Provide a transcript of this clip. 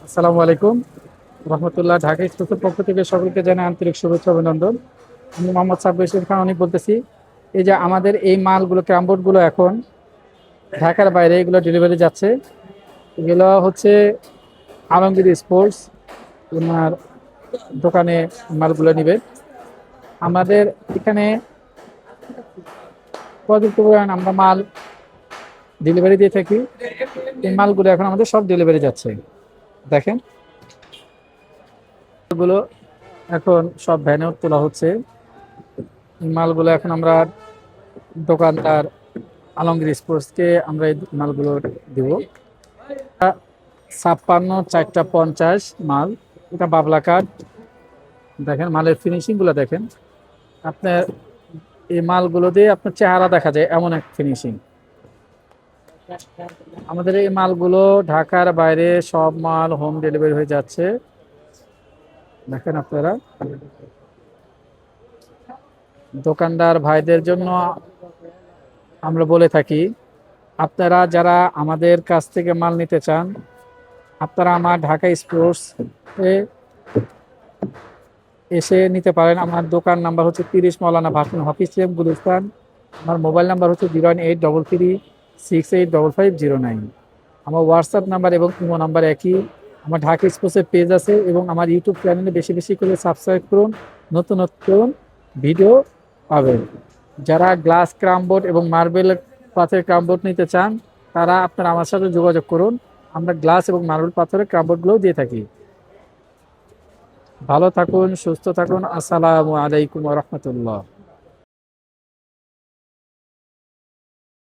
আসসালামু আলাইকুম রহমতুল্লাহ। ঢাকা এক্সপ্রেসের পক্ষ থেকে সকলকে জানাই আন্তরিক শুভেচ্ছা অভিনন্দন। আমি মোহাম্মদ সাব্বির খান অনেক বলতেছি। এই যে আমাদের এই মালগুলো ক্রামবোর্ড গুলো এখন ঢাকার বাইরে এগুলো ডেলিভারি যাচ্ছে। এগুলো হচ্ছে আলমগীর স্পোর্টস ওনার দোকানে মালগুলো নিবে। আমাদের এখানে পর্যাপ্ত পরিমাণ আমরা মাল ডেলিভারি দিয়ে থাকি। এই মালগুলো এখন আমাদের সব ডেলিভারি যাচ্ছে। দেখেন গুলো এখন সব ভ্যানে তোলা হচ্ছে। মালগুলো এখন আমরা দোকানদার আলমগীর স্পোর্টসকে আমরা এই মালগুলো দিব। 56 4টা 50 মাল। এটা বাবলা কাঠ। দেখেন মালের ফিনিশিং গুলো দেখেন। আপনার এই মালগুলো দিয়ে আপনার চেহারা দেখা যায় এমন এক ফিনিশিং। আমাদের এই মালগুলো ঢাকার বাইরে সব মাল হোম ডেলিভারি হয়ে যাচ্ছে। দেখেন আপনারা দোকানদার ভাইদের জন্য আমরা বলে থাকি, আপনারা যারা আমাদের কাছ থেকে মাল নিতে চান আপনারা আমার ঢাকা স্পোর্টস এসে নিতে পারেন। আমার দোকান নাম্বার হচ্ছে 30 মৌলানা ভাসানী হাফিজ গুলিস্তান। আমার মোবাইল নাম্বার হচ্ছে 01833685509। আমার হোয়াটসঅ্যাপ নাম্বার এবং ইমো নাম্বার একই। আমার ঢাকা স্পোর্টসের পেজ আছে এবং আমার ইউটিউব চ্যানেলে বেশি বেশি করে সাবস্ক্রাইব করুন। নতুন নতুন ভিডিও পাবেন। যারা গ্লাস ক্রামবোর্ড এবং মার্বেল পাথরের ক্রামবোর্ড নিতে চান তারা আপনারা আমার সাথে যোগাযোগ করুন। আমরা গ্লাস এবং মার্বেল পাথরের ক্রামবোর্ডগুলোও দিয়ে থাকি। ভালো থাকুন, সুস্থ থাকুন। আসসালামু আলাইকুম ওয়া রাহমাতুল্লাহ।